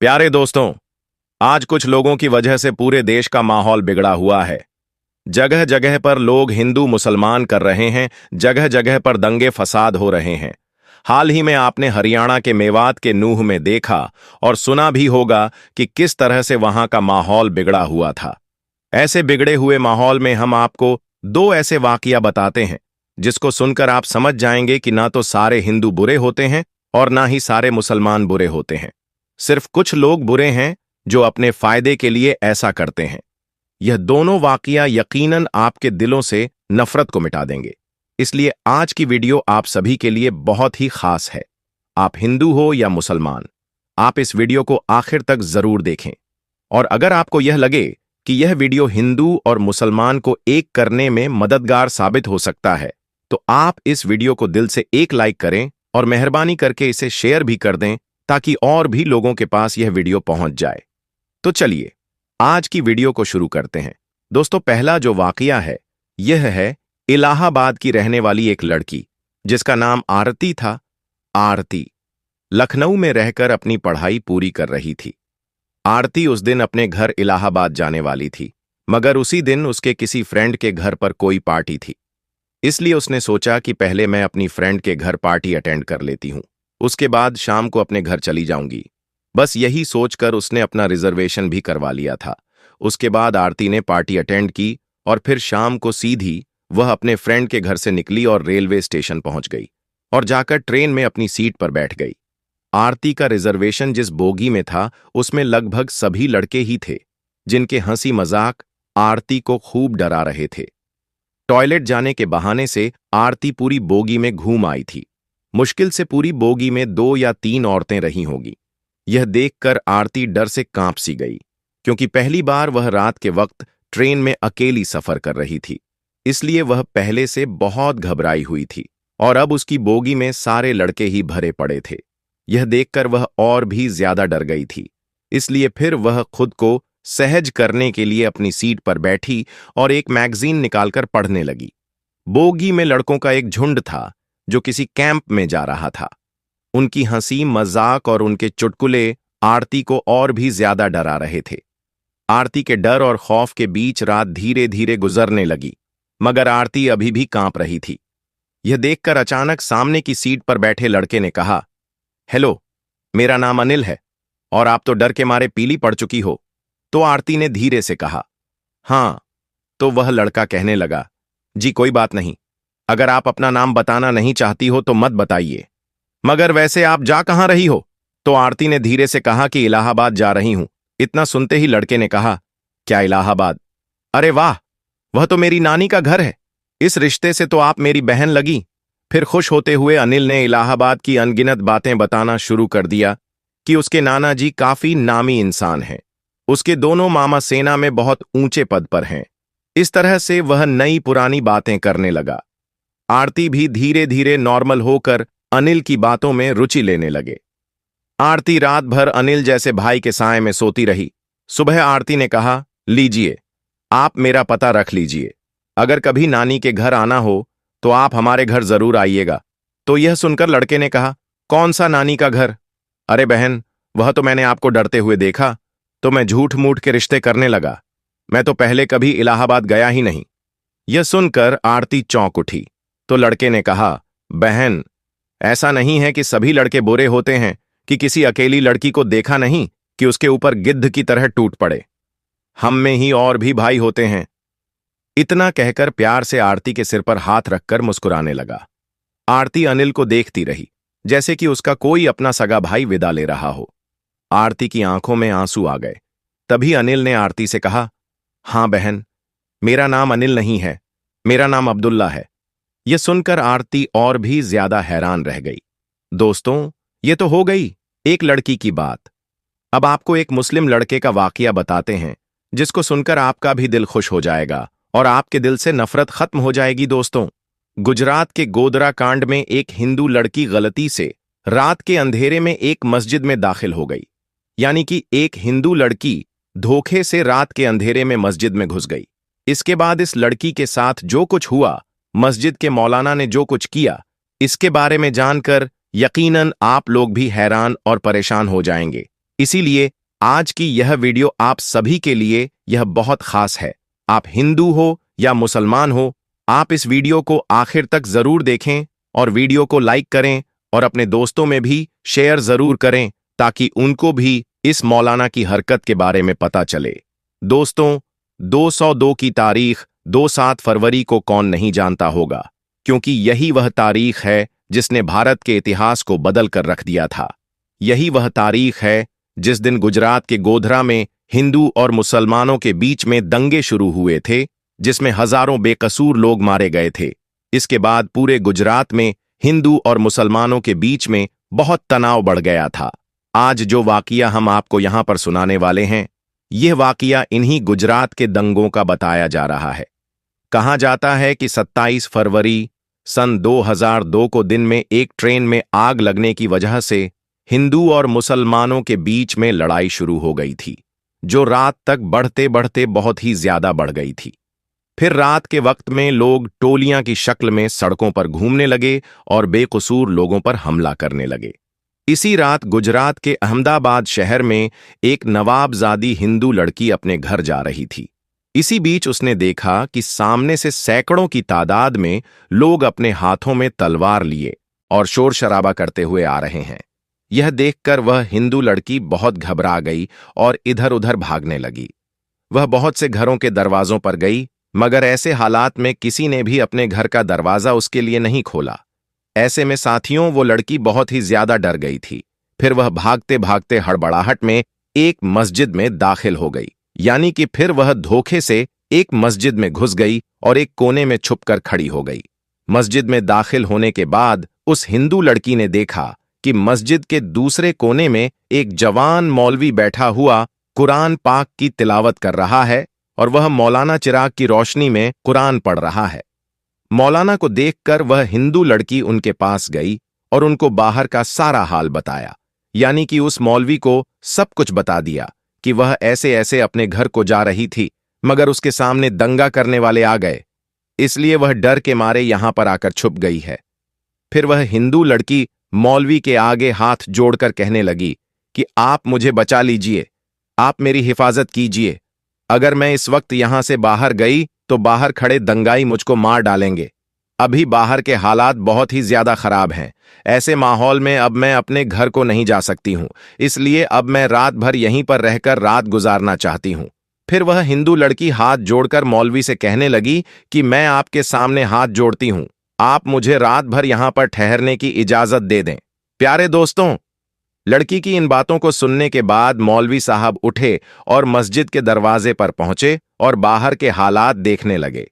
प्यारे दोस्तों, आज कुछ लोगों की वजह से पूरे देश का माहौल बिगड़ा हुआ है। जगह जगह पर लोग हिंदू मुसलमान कर रहे हैं, जगह जगह पर दंगे फसाद हो रहे हैं। हाल ही में आपने हरियाणा के मेवात के नूह में देखा और सुना भी होगा कि किस तरह से वहां का माहौल बिगड़ा हुआ था। ऐसे बिगड़े हुए माहौल में हम आपको दो ऐसे वाकया बताते हैं जिसको सुनकर आप समझ जाएंगे कि ना तो सारे हिंदू बुरे होते हैं और ना ही सारे मुसलमान बुरे होते हैं। सिर्फ कुछ लोग बुरे हैं जो अपने फायदे के लिए ऐसा करते हैं। यह दोनों वाकया यकीनन आपके दिलों से नफरत को मिटा देंगे। इसलिए आज की वीडियो आप सभी के लिए बहुत ही खास है। आप हिंदू हो या मुसलमान, आप इस वीडियो को आखिर तक जरूर देखें। और अगर आपको यह लगे कि यह वीडियो हिंदू और मुसलमान को एक करने में मददगार साबित हो सकता है, तो आप इस वीडियो को दिल से एक लाइक करें और मेहरबानी करके इसे शेयर भी कर दें ताकि और भी लोगों के पास यह वीडियो पहुंच जाए। तो चलिए आज की वीडियो को शुरू करते हैं। दोस्तों, पहला जो वाकया है यह है इलाहाबाद की रहने वाली एक लड़की जिसका नाम आरती था। आरती लखनऊ में रहकर अपनी पढ़ाई पूरी कर रही थी। आरती उस दिन अपने घर इलाहाबाद जाने वाली थी, मगर उसी दिन उसके किसी फ्रेंड के घर पर कोई पार्टी थी। इसलिए उसने सोचा कि पहले मैं अपनी फ्रेंड के घर पार्टी अटेंड कर लेती हूं, उसके बाद शाम को अपने घर चली जाऊंगी। बस यही सोचकर उसने अपना रिजर्वेशन भी करवा लिया था। उसके बाद आरती ने पार्टी अटेंड की और फिर शाम को सीधी वह अपने फ्रेंड के घर से निकली और रेलवे स्टेशन पहुंच गई और जाकर ट्रेन में अपनी सीट पर बैठ गई। आरती का रिजर्वेशन जिस बोगी में था उसमें लगभग सभी लड़के ही थे जिनके हंसी मजाक आरती को खूब डरा रहे थे। टॉयलेट जाने के बहाने से आरती पूरी बोगी में घूम आई थी। मुश्किल से पूरी बोगी में 2 या 3 औरतें रही होंगी। यह देखकर आरती डर से कांप सी गई, क्योंकि पहली बार वह रात के वक्त ट्रेन में अकेली सफर कर रही थी। इसलिए वह पहले से बहुत घबराई हुई थी और अब उसकी बोगी में सारे लड़के ही भरे पड़े थे। यह देखकर वह और भी ज्यादा डर गई थी। इसलिए फिर वह खुद को सहज करने के लिए अपनी सीट पर बैठी और एक मैगजीन निकालकर पढ़ने लगी। बोगी में लड़कों का एक झुंड था जो किसी कैंप में जा रहा था। उनकी हंसी मजाक और उनके चुटकुले आरती को और भी ज्यादा डरा रहे थे। आरती के डर और खौफ के बीच रात धीरे धीरे गुजरने लगी, मगर आरती अभी भी कांप रही थी। यह देखकर अचानक सामने की सीट पर बैठे लड़के ने कहा, हेलो, मेरा नाम अनिल है और आप तो डर के मारे पीली पड़ चुकी हो। तो आरती ने धीरे से कहा, हाँ। तो वह लड़का कहने लगा, जी कोई बात नहीं, अगर आप अपना नाम बताना नहीं चाहती हो तो मत बताइए, मगर वैसे आप जा कहां रही हो? तो आरती ने धीरे से कहा कि इलाहाबाद जा रही हूं। इतना सुनते ही लड़के ने कहा, क्या इलाहाबाद? अरे वाह, वह तो मेरी नानी का घर है। इस रिश्ते से तो आप मेरी बहन लगी। फिर खुश होते हुए अनिल ने इलाहाबाद की अनगिनत बातें बताना शुरू कर दिया कि उसके नाना जी काफी नामी इंसान हैं। उसके दोनों मामा सेना में बहुत ऊंचे पद पर हैं। इस तरह से वह नई पुरानी बातें करने लगा। आरती भी धीरे धीरे नॉर्मल होकर अनिल की बातों में रुचि लेने लगे। आरती रात भर अनिल जैसे भाई के साए में सोती रही। सुबह आरती ने कहा, लीजिए, आप मेरा पता रख लीजिए। अगर कभी नानी के घर आना हो तो आप हमारे घर जरूर आइएगा। तो यह सुनकर लड़के ने कहा, कौन सा नानी का घर? अरे बहन, वह तो मैंने आपको डरते हुए देखा तो मैं झूठ मूठ के रिश्ते करने लगा। मैं तो पहले कभी इलाहाबाद गया ही नहीं। यह सुनकर आरती चौंक उठी। तो लड़के ने कहा, बहन, ऐसा नहीं है कि सभी लड़के बुरे होते हैं कि किसी अकेली लड़की को देखा नहीं कि उसके ऊपर गिद्ध की तरह टूट पड़े। हम में ही और भी भाई होते हैं। इतना कहकर प्यार से आरती के सिर पर हाथ रखकर मुस्कुराने लगा। आरती अनिल को देखती रही जैसे कि उसका कोई अपना सगा भाई विदा ले रहा हो। आरती की आंखों में आंसू आ गए। तभी अनिल ने आरती से कहा, हां बहन, मेरा नाम अनिल नहीं है, मेरा नाम अब्दुल्ला है। यह सुनकर आरती और भी ज्यादा हैरान रह गई। दोस्तों, यह तो हो गई एक लड़की की बात। अब आपको एक मुस्लिम लड़के का वाकया बताते हैं जिसको सुनकर आपका भी दिल खुश हो जाएगा और आपके दिल से नफरत खत्म हो जाएगी। दोस्तों, गुजरात के गोधरा कांड में एक हिंदू लड़की गलती से रात के अंधेरे में एक मस्जिद में दाखिल हो गई। यानी कि एक हिंदू लड़की धोखे से रात के अंधेरे में मस्जिद में घुस गई। इसके बाद इस लड़की के साथ जो कुछ हुआ, मस्जिद के मौलाना ने जो कुछ किया, इसके बारे में जानकर यकीनन आप लोग भी हैरान और परेशान हो जाएंगे। इसीलिए आज की यह वीडियो आप सभी के लिए यह बहुत खास है। आप हिंदू हो या मुसलमान हो, आप इस वीडियो को आखिर तक जरूर देखें और वीडियो को लाइक करें और अपने दोस्तों में भी शेयर जरूर करें ताकि उनको भी इस मौलाना की हरकत के बारे में पता चले। दोस्तों, 202 की तारीख 27 फरवरी को कौन नहीं जानता होगा, क्योंकि यही वह तारीख है जिसने भारत के इतिहास को बदल कर रख दिया था। यही वह तारीख है जिस दिन गुजरात के गोधरा में हिंदू और मुसलमानों के बीच में दंगे शुरू हुए थे, जिसमें हजारों बेकसूर लोग मारे गए थे। इसके बाद पूरे गुजरात में हिंदू और मुसलमानों के बीच में बहुत तनाव बढ़ गया था। आज जो वाकया हम आपको यहां पर सुनाने वाले हैं, यह वाकया इन्हीं गुजरात के दंगों का बताया जा रहा है। कहा जाता है कि 27 फरवरी सन 2002 को दिन में एक ट्रेन में आग लगने की वजह से हिंदू और मुसलमानों के बीच में लड़ाई शुरू हो गई थी, जो रात तक बढ़ते बढ़ते बहुत ही ज्यादा बढ़ गई थी। फिर रात के वक्त में लोग टोलियां की शक्ल में सड़कों पर घूमने लगे और बेकसूर लोगों पर हमला करने लगे। इसी रात गुजरात के अहमदाबाद शहर में एक नवाबजादी हिंदू लड़की अपने घर जा रही थी। इसी बीच उसने देखा कि सामने से सैकड़ों की तादाद में लोग अपने हाथों में तलवार लिए और शोर शराबा करते हुए आ रहे हैं। यह देखकर वह हिंदू लड़की बहुत घबरा गई और इधर उधर भागने लगी। वह बहुत से घरों के दरवाजों पर गई, मगर ऐसे हालात में किसी ने भी अपने घर का दरवाजा उसके लिए नहीं खोला। ऐसे में साथियों, वो लड़की बहुत ही ज्यादा डर गई थी। फिर वह भागते भागते हड़बड़ाहट में एक मस्जिद में दाखिल हो गई, यानी कि फिर वह धोखे से एक मस्जिद में घुस गई और एक कोने में छुपकर खड़ी हो गई। मस्जिद में दाखिल होने के बाद उस हिंदू लड़की ने देखा कि मस्जिद के दूसरे कोने में एक जवान मौलवी बैठा हुआ कुरान पाक की तिलावत कर रहा है और वह मौलाना चिराग की रोशनी में कुरान पढ़ रहा है। मौलाना को देखकर वह हिंदू लड़की उनके पास गई और उनको बाहर का सारा हाल बताया, यानी कि उस मौलवी को सब कुछ बता दिया कि वह ऐसे ऐसे अपने घर को जा रही थी, मगर उसके सामने दंगा करने वाले आ गए, इसलिए वह डर के मारे यहां पर आकर छुप गई है। फिर वह हिंदू लड़की मौलवी के आगे हाथ जोड़कर कहने लगी कि आप मुझे बचा लीजिए, आप मेरी हिफाजत कीजिए। अगर मैं इस वक्त यहां से बाहर गई तो बाहर खड़े दंगाई मुझको मार डालेंगे। अभी बाहर के हालात बहुत ही ज्यादा खराब हैं। ऐसे माहौल में अब मैं अपने घर को नहीं जा सकती हूं, इसलिए अब मैं रात भर यहीं पर रहकर रात गुजारना चाहती हूं। फिर वह हिंदू लड़की हाथ जोड़कर मौलवी से कहने लगी कि मैं आपके सामने हाथ जोड़ती हूं, आप मुझे रात भर यहां पर ठहरने की इजाजत दे दें। प्यारे दोस्तों, लड़की की इन बातों को सुनने के बाद मौलवी साहब उठे और मस्जिद के दरवाजे पर पहुंचे और बाहर के हालात देखने लगे।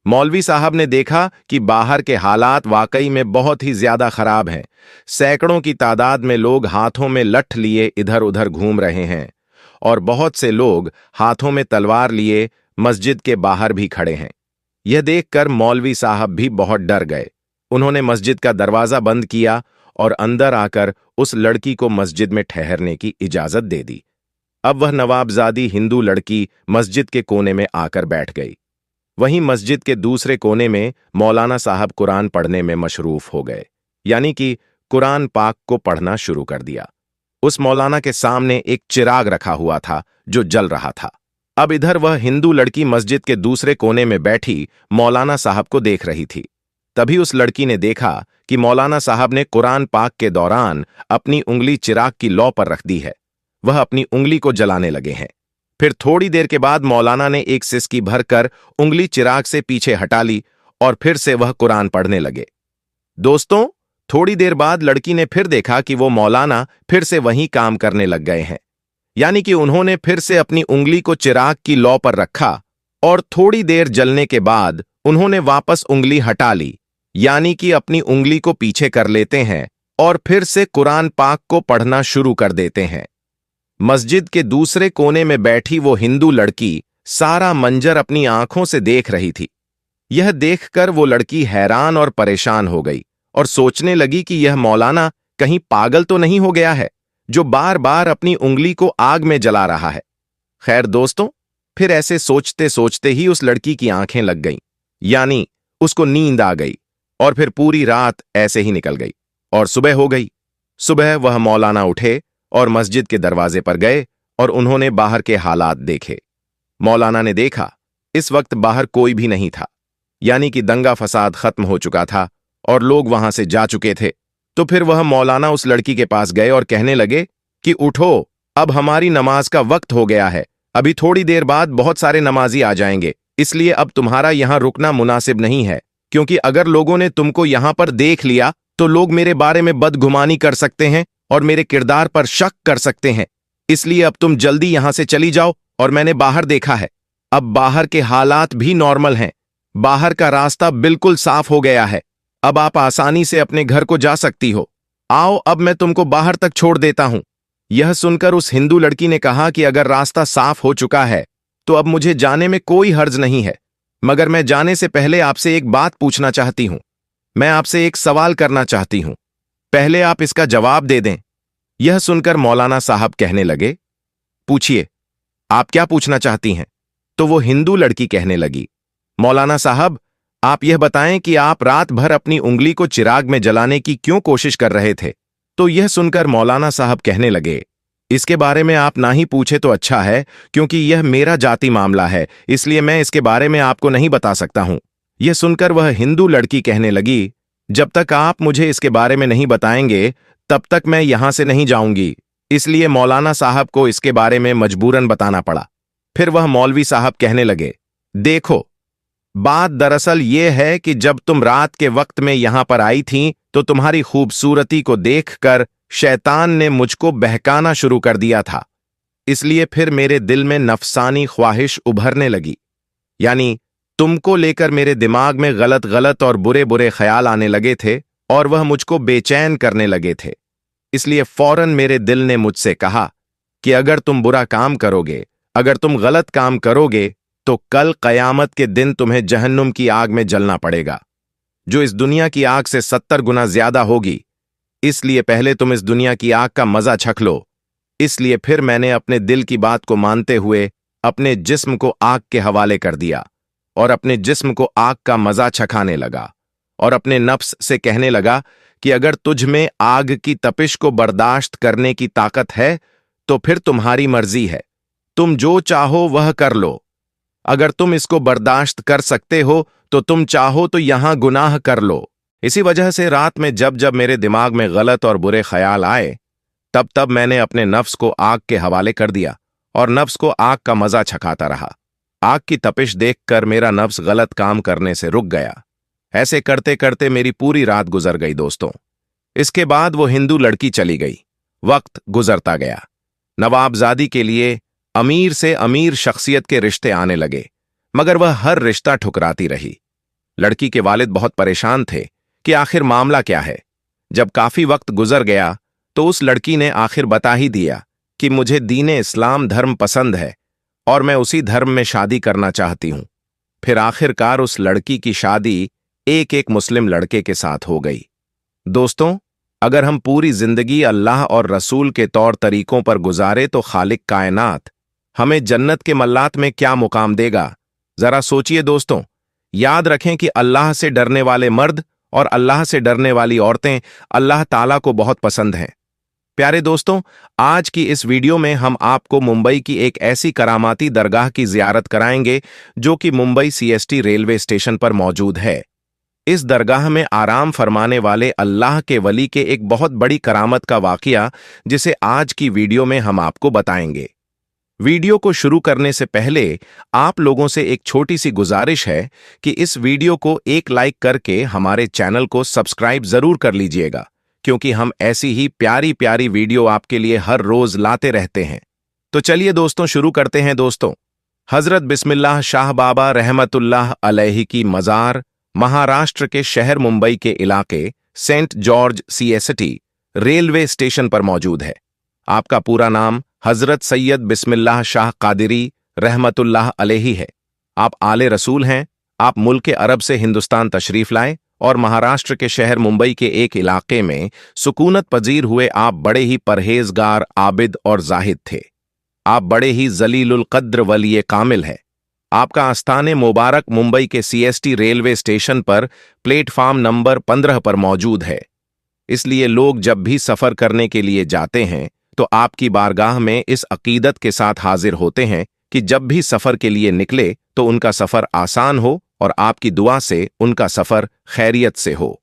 मौलवी साहब ने देखा कि बाहर के हालात वाकई में बहुत ही ज्यादा खराब हैं। सैकड़ों की तादाद में लोग हाथों में लठ लिए इधर उधर घूम रहे हैं और बहुत से लोग हाथों में तलवार लिए मस्जिद के बाहर भी खड़े हैं। यह देखकर मौलवी साहब भी बहुत डर गए। उन्होंने मस्जिद का दरवाजा बंद किया और अंदर आकर उस लड़की को मस्जिद में ठहरने की इजाजत दे दी। अब वह नवाबजादी हिंदू लड़की मस्जिद के कोने में आकर बैठ गई। वहीं मस्जिद के दूसरे कोने में मौलाना साहब कुरान पढ़ने में मशरूफ हो गए, यानी कि कुरान पाक को पढ़ना शुरू कर दिया। उस मौलाना के सामने एक चिराग रखा हुआ था जो जल रहा था। अब इधर वह हिंदू लड़की मस्जिद के दूसरे कोने में बैठी मौलाना साहब को देख रही थी। तभी उस लड़की ने देखा कि मौलाना साहब ने कुरान पाक के दौरान अपनी उंगली चिराग की लौ पर रख दी है। वह अपनी उंगली को जलाने लगे हैं। फिर थोड़ी देर के बाद मौलाना ने एक सिसकी भरकर उंगली चिराग से पीछे हटा ली और फिर से वह कुरान पढ़ने लगे। दोस्तों, थोड़ी देर बाद लड़की ने फिर देखा कि वो मौलाना फिर से वही काम करने लग गए हैं, यानी कि उन्होंने फिर से अपनी उंगली को चिराग की लौ पर रखा और थोड़ी देर जलने के बाद उन्होंने वापस उंगली हटा ली, यानी कि अपनी उंगली को पीछे कर लेते हैं और फिर से कुरान पाक को पढ़ना शुरू कर देते हैं। मस्जिद के दूसरे कोने में बैठी वो हिंदू लड़की सारा मंजर अपनी आंखों से देख रही थी। यह देखकर वो लड़की हैरान और परेशान हो गई और सोचने लगी कि यह मौलाना कहीं पागल तो नहीं हो गया है जो बार बार अपनी उंगली को आग में जला रहा है। खैर दोस्तों, फिर ऐसे सोचते सोचते ही उस लड़की की आंखें लग गईं, यानी उसको नींद आ गई और फिर पूरी रात ऐसे ही निकल गई और सुबह हो गई। सुबह वह मौलाना उठे और मस्जिद के दरवाजे पर गए और उन्होंने बाहर के हालात देखे। मौलाना ने देखा इस वक्त बाहर कोई भी नहीं था, यानी कि दंगा फसाद खत्म हो चुका था और लोग वहां से जा चुके थे। तो फिर वह मौलाना उस लड़की के पास गए और कहने लगे कि उठो, अब हमारी नमाज का वक्त हो गया है, अभी थोड़ी देर बाद बहुत सारे नमाजी आ जाएंगे, इसलिए अब तुम्हारा यहां रुकना मुनासिब नहीं है, क्योंकि अगर लोगों ने तुमको यहां पर देख लिया तो लोग मेरे बारे में बदगुमानी कर सकते हैं और मेरे किरदार पर शक कर सकते हैं। इसलिए अब तुम जल्दी यहां से चली जाओ। और मैंने बाहर देखा है, अब बाहर के हालात भी नॉर्मल हैं, बाहर का रास्ता बिल्कुल साफ हो गया है, अब आप आसानी से अपने घर को जा सकती हो। आओ, अब मैं तुमको बाहर तक छोड़ देता हूं। यह सुनकर उस हिंदू लड़की ने कहा कि अगर रास्ता साफ हो चुका है तो अब मुझे जाने में कोई हर्ज नहीं है, मगर मैं जाने से पहले आपसे एक बात पूछना चाहती हूं। मैं आपसे एक सवाल करना चाहती हूं, पहले आप इसका जवाब दे दें। यह सुनकर मौलाना साहब कहने लगे, पूछिए, आप क्या पूछना चाहती हैं? तो वो हिंदू लड़की कहने लगी, मौलाना साहब, आप यह बताएं कि आप रात भर अपनी उंगली को चिराग में जलाने की क्यों कोशिश कर रहे थे? तो यह सुनकर मौलाना साहब कहने लगे, इसके बारे में आप ना ही पूछे तो अच्छा है, क्योंकि यह मेरा जाति मामला है, इसलिए मैं इसके बारे में आपको नहीं बता सकता हूं। यह सुनकर वह हिंदू लड़की कहने लगी, जब तक आप मुझे इसके बारे में नहीं बताएंगे तब तक मैं यहां से नहीं जाऊंगी। इसलिए मौलाना साहब को इसके बारे में मजबूरन बताना पड़ा। फिर वह मौलवी साहब कहने लगे, देखो, बात दरअसल ये है कि जब तुम रात के वक्त में यहां पर आई थीं तो तुम्हारी खूबसूरती को देखकर शैतान ने मुझको बहकाना शुरू कर दिया था, इसलिए फिर मेरे दिल में नफसानी ख्वाहिश उभरने लगी, यानी तुमको लेकर मेरे दिमाग में गलत गलत और बुरे बुरे ख्याल आने लगे थे और वह मुझको बेचैन करने लगे थे। इसलिए फौरन मेरे दिल ने मुझसे कहा कि अगर तुम बुरा काम करोगे, अगर तुम गलत काम करोगे तो कल कयामत के दिन तुम्हें जहन्नुम की आग में जलना पड़ेगा, जो इस दुनिया की आग से 70 गुना ज्यादा होगी। इसलिए पहले तुम इस दुनिया की आग का मजा चख लो। इसलिए फिर मैंने अपने दिल की बात को मानते हुए अपने जिस्म को आग के हवाले कर दिया और अपने जिस्म को आग का मजा चखाने लगा और अपने नफ्स से कहने लगा कि अगर तुझ में आग की तपिश को बर्दाश्त करने की ताकत है तो फिर तुम्हारी मर्जी है, तुम जो चाहो वह कर लो। अगर तुम इसको बर्दाश्त कर सकते हो तो तुम चाहो तो यहां गुनाह कर लो। इसी वजह से रात में जब जब मेरे दिमाग में गलत और बुरे ख्याल आए तब तब मैंने अपने नफ्स को आग के हवाले कर दिया और नफ्स को आग का मजा छकाता रहा। आग की तपिश देखकर मेरा नफ्स गलत काम करने से रुक गया। ऐसे करते करते मेरी पूरी रात गुजर गई दोस्तों। इसके बाद वो हिंदू लड़की चली गई। वक्त गुजरता गया। नवाबजादी के लिए अमीर से अमीर शख्सियत के रिश्ते आने लगे, मगर वह हर रिश्ता ठुकराती रही। लड़की के वालिद बहुत परेशान थे कि आखिर मामला क्या है। जब काफी वक्त गुजर गया तो उस लड़की ने आखिर बता ही दिया कि मुझे दीन इस्लाम धर्म पसंद है और मैं उसी धर्म में शादी करना चाहती हूं। फिर आखिरकार उस लड़की की शादी एक मुस्लिम लड़के के साथ हो गई। दोस्तों, अगर हम पूरी जिंदगी अल्लाह और रसूल के तौर तरीकों पर गुजारे तो खालिक कायनात हमें जन्नत के मल्लात में क्या मुकाम देगा, जरा सोचिए दोस्तों। याद रखें कि अल्लाह से डरने वाले मर्द और अल्लाह से डरने वाली औरतें अल्लाह ताला को बहुत पसंद हैं। प्यारे दोस्तों, आज की इस वीडियो में हम आपको मुंबई की एक ऐसी करामाती दरगाह की जियारत कराएंगे जो कि मुंबई सीएसटी रेलवे स्टेशन पर मौजूद है। इस दरगाह में आराम फरमाने वाले अल्लाह के वली के एक बहुत बड़ी करामत का वाकया जिसे आज की वीडियो में हम आपको बताएंगे। वीडियो को शुरू करने से पहले आप लोगों से एक छोटी सी गुजारिश है कि इस वीडियो को एक लाइक करके हमारे चैनल को सब्सक्राइब जरूर कर लीजिएगा, क्योंकि हम ऐसी ही प्यारी प्यारी वीडियो आपके लिए हर रोज लाते रहते हैं। तो चलिए दोस्तों, शुरू करते हैं दोस्तों। हजरत बिस्मिल्लाह शाह बाबा रहमतुल्लाह अलैहि की मज़ार महाराष्ट्र के शहर मुंबई के इलाके Saint George CST railway station पर मौजूद है। आपका पूरा नाम हजरत सैयद बिस्मिल्लाह शाह कादिरी रहमतुल्लाह अलैहि है। आप आले रसूल हैं। आप मुल्क अरब से हिंदुस्तान तशरीफ लाए और महाराष्ट्र के शहर मुंबई के एक इलाके में सुकूनत पजीर हुए। आप बड़े ही परहेजगार, आबिद और जाहिद थे। आप बड़े ही जलीलुल कद्र वली कामिल है। आपका आस्थाने मुबारक मुंबई के सीएसटी रेलवे स्टेशन पर प्लेटफार्म नंबर 15 पर मौजूद है। इसलिए लोग जब भी सफर करने के लिए जाते हैं तो आपकी बारगाह में इस अकीदत के साथ हाजिर होते हैं कि जब भी सफर के लिए निकले तो उनका सफर आसान हो और आपकी दुआ से उनका सफर खैरियत से हो।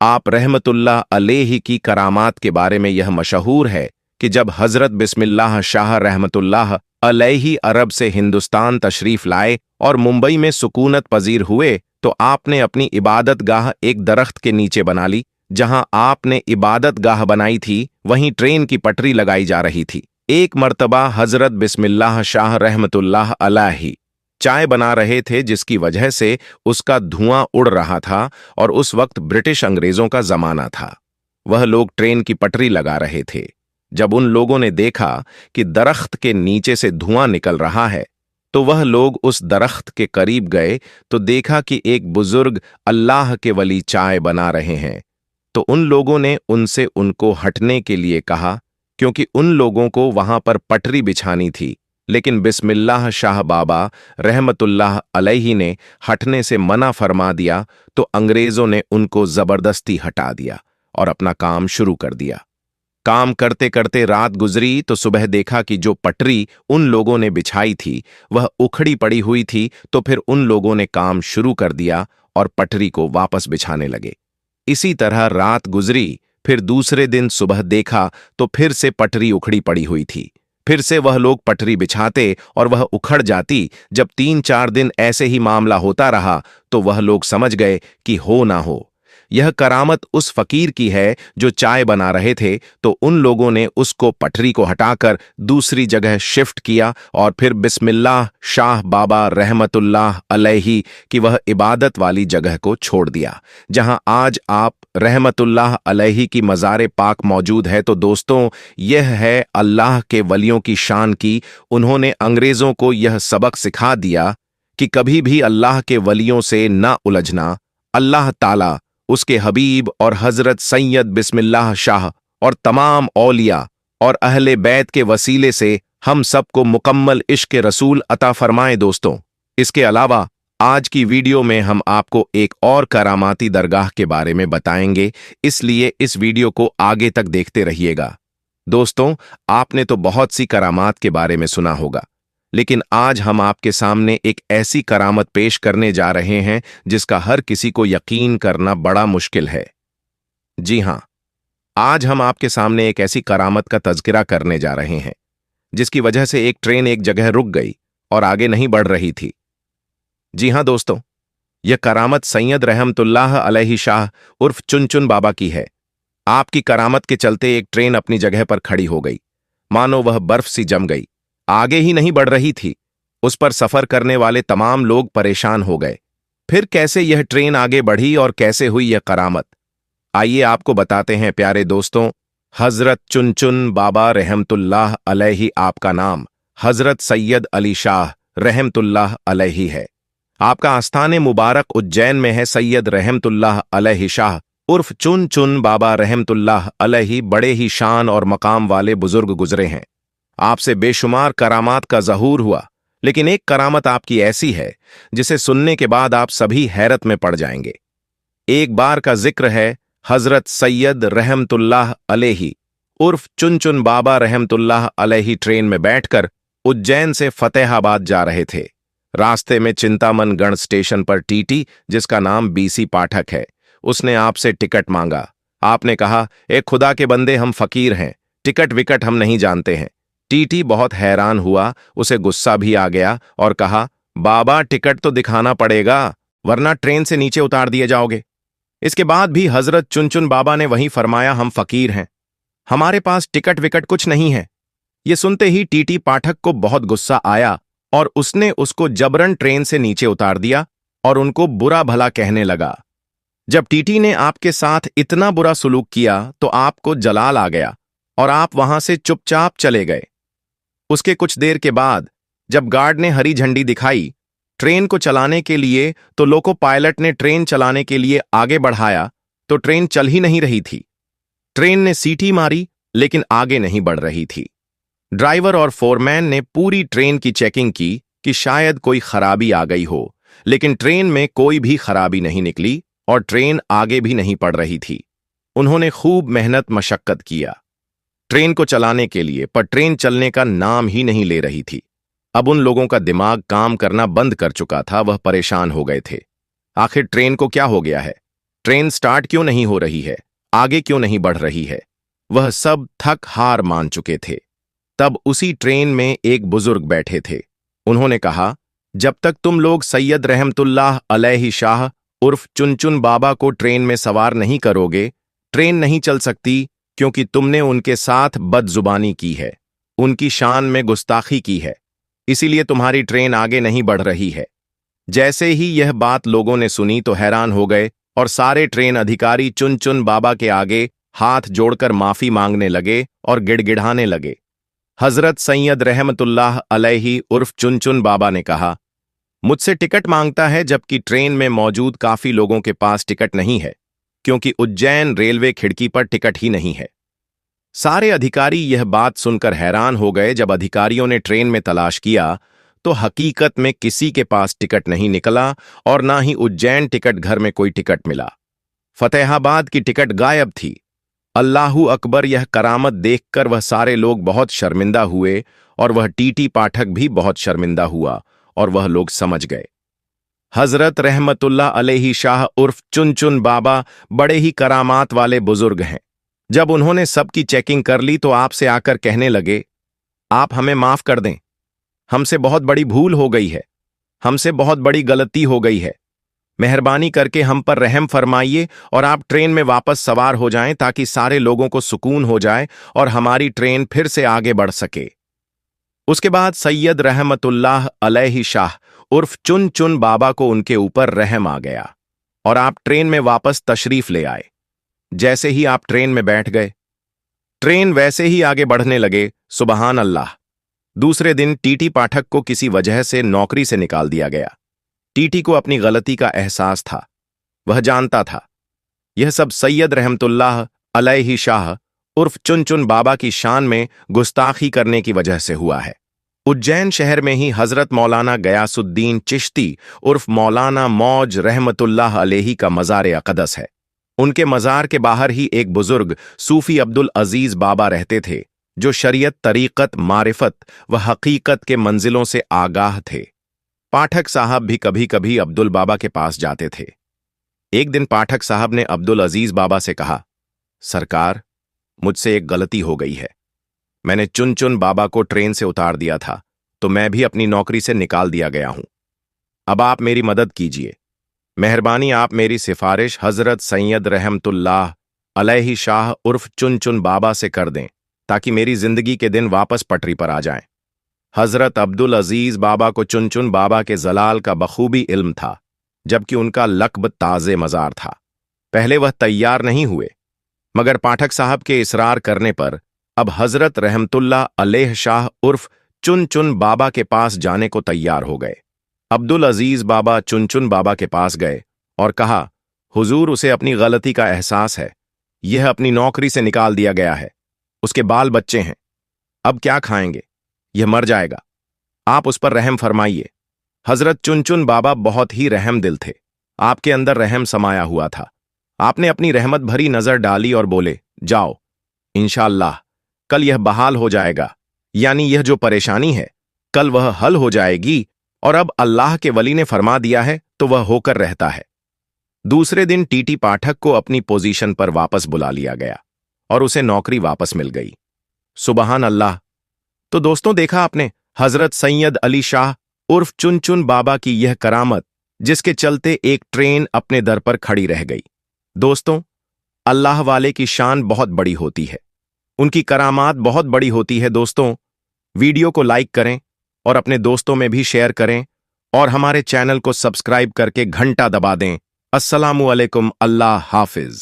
आप रहमतुल्लाह अलैहि की करामात के बारे में यह मशहूर है कि जब हजरत बिस्मिल्लाह शाह रहमतुल्लाह अलैहि अरब से हिंदुस्तान तशरीफ लाए और मुंबई में सुकूनत पजीर हुए तो आपने अपनी इबादत गाह एक दरख्त के नीचे बना ली। जहां आपने इबादत गाह बनाई थी वहीं ट्रेन की पटरी लगाई जा रही थी। एक मर्तबा हजरत बिस्मिल्लाह शाह रहमतुल्लाह अलैहि चाय बना रहे थे जिसकी वजह से उसका धुआं उड़ रहा था और उस वक्त ब्रिटिश अंग्रेजों का जमाना था। वह लोग ट्रेन की पटरी लगा रहे थे। जब उन लोगों ने देखा कि दरख्त के नीचे से धुआं निकल रहा है तो वह लोग उस दरख्त के करीब गए तो देखा कि एक बुजुर्ग अल्लाह के वली चाय बना रहे हैं। तो उन लोगों ने उनसे उनको हटने के लिए कहा क्योंकि उन लोगों को वहां पर पटरी बिछानी थी, लेकिन बिस्मिल्लाह शाह बाबा रहमतुल्लाह अलैहि ने हटने से मना फरमा दिया तो अंग्रेजों ने उनको जबरदस्ती हटा दिया और अपना काम शुरू कर दिया। काम करते करते रात गुजरी तो सुबह देखा कि जो पटरी उन लोगों ने बिछाई थी वह उखड़ी पड़ी हुई थी। तो फिर उन लोगों ने काम शुरू कर दिया और पटरी को वापस बिछाने लगे। इसी तरह रात गुजरी, फिर दूसरे दिन सुबह देखा तो फिर से पटरी उखड़ी पड़ी हुई थी। फिर से वह लोग पटरी बिछाते और वह उखड़ जाती। जब 3-4 दिन ऐसे ही मामला होता रहा तो वह लोग समझ गए कि हो ना हो यह करामत उस फकीर की है जो चाय बना रहे थे। तो उन लोगों ने उसको पटरी को हटाकर दूसरी जगह शिफ्ट किया और फिर बिस्मिल्लाह शाह बाबा रहमतुल्लाह अलैहि की वह इबादत वाली जगह को छोड़ दिया जहां आज आप रहमतुल्लाह अलैहि की मज़ार पाक मौजूद है। तो दोस्तों, यह है अल्लाह के वलियों की शान की उन्होंने अंग्रेजों को यह सबक सिखा दिया कि कभी भी अल्लाह के वलियों से ना उलझना। अल्लाह ताला उसके हबीब और हजरत सैयद बिस्मिल्लाह शाह और तमाम औलिया और अहले बैत के वसीले से हम सबको मुकम्मल इश्क रसूल अता फरमाए। दोस्तों, इसके अलावा आज की वीडियो में हम आपको एक और करामाती दरगाह के बारे में बताएंगे, इसलिए इस वीडियो को आगे तक देखते रहिएगा। दोस्तों, आपने तो बहुत सी करामात के बारे में सुना होगा, लेकिन आज हम आपके सामने एक ऐसी करामत पेश करने जा रहे हैं जिसका हर किसी को यकीन करना बड़ा मुश्किल है। जी हां, आज हम आपके सामने एक ऐसी करामत का तज़किरा करने जा रहे हैं जिसकी वजह से एक ट्रेन एक जगह रुक गई और आगे नहीं बढ़ रही थी। जी हां दोस्तों, यह करामत सैयद रहमतुल्लाह अलैहि शाह उर्फ चुन बाबा की है। आपकी करामत के चलते एक ट्रेन अपनी जगह पर खड़ी हो गई, मानो वह बर्फ सी जम गई, आगे ही नहीं बढ़ रही थी। उस पर सफर करने वाले तमाम लोग परेशान हो गए। फिर कैसे यह ट्रेन आगे बढ़ी और कैसे हुई यह करामत, आइए आपको बताते हैं प्यारे दोस्तों। हजरत चुन बाबा रहमतुल्लाह अलैहि आपका नाम हजरत सैयद अली शाह रहमतुल्लाह अलैहि है। आपका आस्थान मुबारक उज्जैन में है। सैयद रहमतुल्लाह अलैहि शाह उर्फ चुन बाबा रहमतुल्लाह अलैहि बड़े ही शान और मकाम वाले बुजुर्ग गुजरे हैं। आपसे बेशुमार करामात का ज़हूर हुआ, लेकिन एक करामत आपकी ऐसी है जिसे सुनने के बाद आप सभी हैरत में पड़ जाएंगे। एक बार का जिक्र है, हजरत सैयद रहमतुल्लाह अलैहि उर्फ चुन बाबा रहमतुल्लाह अलैहि ट्रेन में बैठकर उज्जैन से फतेहाबाद जा रहे थे। रास्ते में चिंतामन गढ़ स्टेशन पर टीटी, जिसका नाम बीसी पाठक है, उसने आपसे टिकट मांगा। आपने कहा, ए खुदा के बंदे, हम फकीर हैं, टिकट विकट हम नहीं जानते हैं। टीटी बहुत हैरान हुआ, उसे गुस्सा भी आ गया और कहा, बाबा टिकट तो दिखाना पड़ेगा वरना ट्रेन से नीचे उतार दिए जाओगे। इसके बाद भी हजरत चुन बाबा ने वहीं फरमाया, हम फकीर हैं, हमारे पास टिकट विकट कुछ नहीं है। ये सुनते ही टीटी पाठक को बहुत गुस्सा आया और उसने उसको जबरन ट्रेन से नीचे उतार दिया और उनको बुरा भला कहने लगा। जब टीटी ने आपके साथ इतना बुरा सुलूक किया तो आपको जलाल आ गया और आप वहां से चुपचाप चले गए। उसके कुछ देर के बाद जब गार्ड ने हरी झंडी दिखाई ट्रेन को चलाने के लिए, तो लोको पायलट ने ट्रेन चलाने के लिए आगे बढ़ाया तो ट्रेन चल ही नहीं रही थी। ट्रेन ने सीटी मारी लेकिन आगे नहीं बढ़ रही थी। ड्राइवर और फोरमैन ने पूरी ट्रेन की चेकिंग की कि शायद कोई खराबी आ गई हो, लेकिन ट्रेन में कोई भी खराबी नहीं निकली और ट्रेन आगे भी नहीं बढ़ रही थी। उन्होंने खूब मेहनत मशक्कत किया। ट्रेन को चलाने के लिए, पर ट्रेन चलने का नाम ही नहीं ले रही थी। अब उन लोगों का दिमाग काम करना बंद कर चुका था, वह परेशान हो गए थे। आखिर ट्रेन को क्या हो गया है? ट्रेन स्टार्ट क्यों नहीं हो रही है? आगे क्यों नहीं बढ़ रही है? वह सब थक हार मान चुके थे। तब उसी ट्रेन में एक बुजुर्ग बैठे थे। उन्होंने कहा, जब तक तुम लोग सैयद रहमतुल्लाह अलैहि शाह उर्फ चुनचुन बाबा को ट्रेन में सवार नहीं करोगे, ट्रेन नहीं चल सकती, क्योंकि तुमने उनके साथ बदजुबानी की है, उनकी शान में गुस्ताखी की है, इसीलिए तुम्हारी ट्रेन आगे नहीं बढ़ रही है। जैसे ही यह बात लोगों ने सुनी तो हैरान हो गए और सारे ट्रेन अधिकारी चुनचुन बाबा के आगे हाथ जोड़कर माफी मांगने लगे और गिड़गिड़ाने लगे। हजरत सैयद रहमतुल्लाह अलैहि उर्फ चुनचुन बाबा ने कहा, मुझसे टिकट मांगता है जबकि ट्रेन में मौजूद काफी लोगों के पास टिकट नहीं है, क्योंकि उज्जैन रेलवे खिड़की पर टिकट ही नहीं है। सारे अधिकारी यह बात सुनकर हैरान हो गए। जब अधिकारियों ने ट्रेन में तलाश किया तो हकीकत में किसी के पास टिकट नहीं निकला और ना ही उज्जैन टिकट घर में कोई टिकट मिला। फतेहाबाद की टिकट गायब थी। अल्लाहू अकबर, यह करामत देखकर वह सारे लोग बहुत शर्मिंदा हुए और वह टीटी पाठक भी बहुत शर्मिंदा हुआ और वह लोग समझ गए हजरत रहमतुल्लाह अलैहि शाह उर्फ चुनचुन बाबा बड़े ही करामात वाले बुजुर्ग हैं। जब उन्होंने सबकी चेकिंग कर ली तो आपसे आकर कहने लगे, आप हमें माफ कर दें, हमसे बहुत बड़ी भूल हो गई है, हमसे बहुत बड़ी गलती हो गई है, मेहरबानी करके हम पर रहम फरमाइए और आप ट्रेन में वापस सवार हो जाएं ताकि सारे लोगों को सुकून हो जाए और हमारी ट्रेन फिर से आगे बढ़ सके। उसके बाद सैयद रहमतुल्लाह अलैहि शाह उर्फ चुनचुन बाबा को उनके ऊपर रहम आ गया और आप ट्रेन में वापस तशरीफ ले आए। जैसे ही आप ट्रेन में बैठ गए, ट्रेन वैसे ही आगे बढ़ने लगे। सुबहान अल्लाह। दूसरे दिन टीटी पाठक को किसी वजह से नौकरी से निकाल दिया गया। टीटी को अपनी गलती का एहसास था। वह जानता था यह सब सैयद रहमतुल्लाह अलैहि शाह उर्फ चुनचुन बाबा की शान में गुस्ताखी करने की वजह से हुआ है। उज्जैन शहर में ही हजरत मौलाना गयासुद्दीन चिश्ती उर्फ मौलाना मौज रहमतुल्लाह अलैहि का मज़ार अक़दस है। उनके मज़ार के बाहर ही एक बुजुर्ग सूफी अब्दुल अजीज बाबा रहते थे, जो शरीयत, तरीक़त, मारिफत व हकीकत के मंजिलों से आगाह थे। पाठक साहब भी कभी कभी अब्दुल बाबा के पास जाते थे। एक दिन पाठक साहब ने अब्दुल अजीज बाबा से कहा, सरकार, मुझसे एक गलती हो गई है। मैंने चुनचुन बाबा को ट्रेन से उतार दिया था, तो मैं भी अपनी नौकरी से निकाल दिया गया हूं। अब आप मेरी मदद कीजिए। मेहरबानी आप मेरी सिफारिश हजरत सैयद रहमतुल्लाह अलैहि शाह उर्फ चुनचुन बाबा से कर दें ताकि मेरी जिंदगी के दिन वापस पटरी पर आ जाएं। हजरत अब्दुल अजीज बाबा को चुनचुन बाबा के जलाल का बखूबी इल्म था, जबकि उनका लक़्ब ताज़े मज़ार था। पहले वह तैयार नहीं हुए, मगर पाठक साहब के इसरार करने पर अब हजरत रहमतुल्लाह अलैहि शाह उर्फ चुनचुन बाबा के पास जाने को तैयार हो गए। अब्दुल अजीज बाबा चुनचुन बाबा के पास गए और कहा, हुजूर, उसे अपनी गलती का एहसास है। यह अपनी नौकरी से निकाल दिया गया है, उसके बाल बच्चे हैं, अब क्या खाएंगे? यह मर जाएगा, आप उस पर रहम फरमाइए। हजरत चुनचुन बाबा बहुत ही रहम दिल थे। आपके अंदर रहम समाया हुआ था। आपने अपनी रहमत भरी नजर डाली और बोले, जाओ, इंशाअल्लाह कल यह बहाल हो जाएगा, यानी यह जो परेशानी है कल वह हल हो जाएगी, और अब अल्लाह के वली ने फरमा दिया है तो वह होकर रहता है। दूसरे दिन टीटी पाठक को अपनी पोजीशन पर वापस बुला लिया गया और उसे नौकरी वापस मिल गई। सुबहान अल्लाह। तो दोस्तों, देखा आपने हजरत सैयद अली शाह उर्फ चुनचुन बाबा की यह करामत, जिसके चलते एक ट्रेन अपने दर पर खड़ी रह गई। दोस्तों, अल्लाह वाले की शान बहुत बड़ी होती है, उनकी करामात बहुत बड़ी होती है। दोस्तों, वीडियो को लाइक करें और अपने दोस्तों में भी शेयर करें और हमारे चैनल को सब्सक्राइब करके घंटा दबा दें। अस्सलामु अलैकुम। अल्लाह हाफिज।